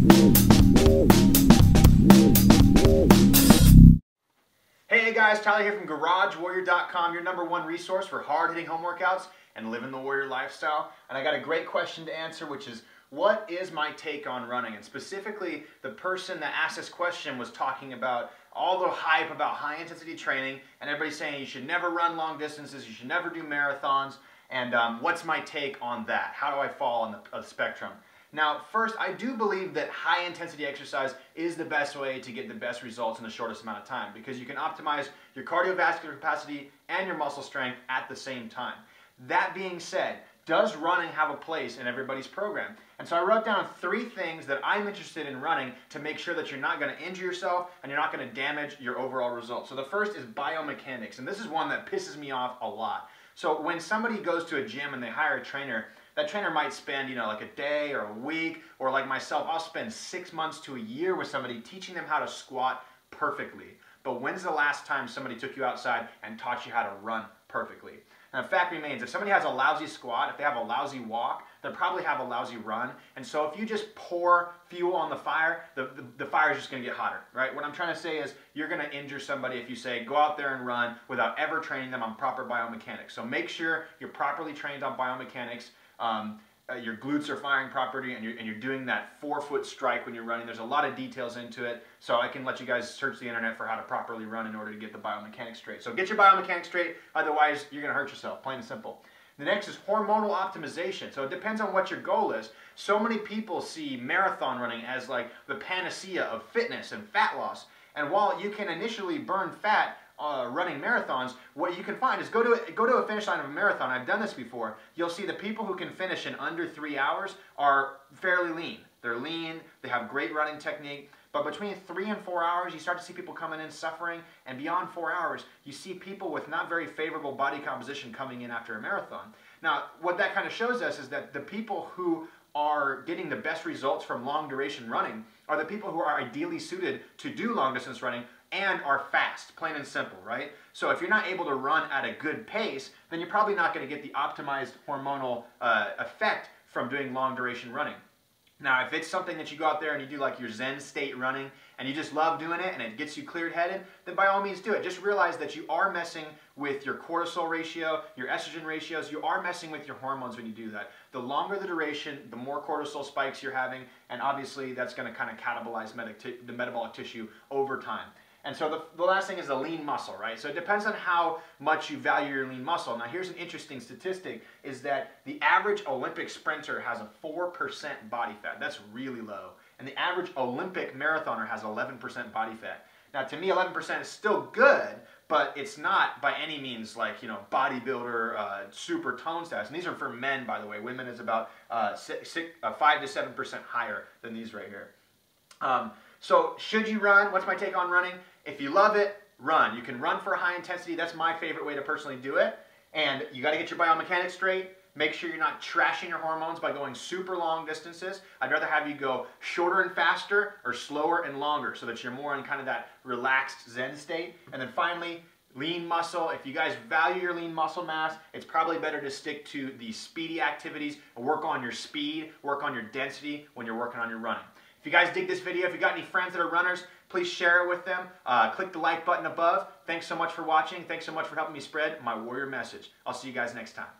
Hey guys, Tyler here from GarageWarrior.com, your #1 resource for hard-hitting home workouts and living the warrior lifestyle. And I got a great question to answer, which is, what is my take on running? And specifically, the person that asked this question was talking about all the hype about high-intensity training, and everybody's saying you should never run long distances, you should never do marathons, and what's my take on that? How do I fall on the spectrum? Now, first, I do believe that high-intensity exercise is the best way to get the best results in the shortest amount of time, because you can optimize your cardiovascular capacity and your muscle strength at the same time. That being said, does running have a place in everybody's program? And so I wrote down 3 things that I'm interested in running to make sure that you're not going to injure yourself and you're not going to damage your overall results. So the first is biomechanics, and this is one that pisses me off a lot. So when somebody goes to a gym and they hire a trainer, that trainer might spend, like a day or a week, or like myself, I'll spend 6 months to a year with somebody teaching them how to squat perfectly. But when's the last time somebody took you outside and taught you how to run perfectly? And the fact remains, if somebody has a lousy squat, if they have a lousy walk, they'll probably have a lousy run. And so if you just pour fuel on the fire, the fire is just going to get hotter, right? What I'm trying to say is you're going to injure somebody if you say, go out there and run without ever training them on proper biomechanics. So make sure you're properly trained on biomechanics. Your glutes are firing properly, and you're doing that 4-foot strike when you're running. There's a lot of details into it, so I can let you guys search the internet for how to properly run in order to get the biomechanics straight. So get your biomechanics straight, otherwise you're going to hurt yourself, plain and simple. The next is hormonal optimization. So it depends on what your goal is. So many people see marathon running as like the panacea of fitness and fat loss. And while you can initially burn fat running marathons, what you can find is go to a finish line of a marathon. I've done this before. You'll see the people who can finish in under 3 hours are fairly lean. They're lean, they have great running technique, but between 3 and 4 hours, you start to see people coming in suffering, and beyond 4 hours, you see people with not very favorable body composition coming in after a marathon. Now, what that kind of shows us is that the people who are getting the best results from long duration running are the people who are ideally suited to do long distance running and are fast, plain and simple, right? So if you're not able to run at a good pace, then you're probably not going to get the optimized hormonal effect from doing long duration running. Now, if it's something that you go out there and you do like your Zen state running and you just love doing it and it gets you cleared headed, then by all means do it. Just realize that you are messing with your cortisol ratio, your estrogen ratios. You are messing with your hormones when you do that. The longer the duration, the more cortisol spikes you're having, and obviously that's going to kind of catabolize the metabolic tissue over time. And so the last thing is the lean muscle, right? So it depends on how much you value your lean muscle. Now here's an interesting statistic, is that the average Olympic sprinter has a 4% body fat. That's really low. And the average Olympic marathoner has 11% body fat. Now to me, 11% is still good, but it's not by any means like, bodybuilder, super tone stats. And these are for men, by the way. Women is about 5 to 7% higher than these right here. So should you run? What's my take on running? If you love it, run. You can run for high intensity. That's my favorite way to personally do it. And you got to get your biomechanics straight. Make sure you're not trashing your hormones by going super long distances. I'd rather have you go shorter and faster or slower and longer so that you're more in kind of that relaxed Zen state. And then finally, lean muscle. If you guys value your lean muscle mass, it's probably better to stick to the speedy activities and work on your speed, work on your density when you're working on your running. If you guys dig this video, if you got any friends that are runners, please share it with them. Click the like button above. Thanks so much for watching. Thanks so much for helping me spread my warrior message. I'll see you guys next time.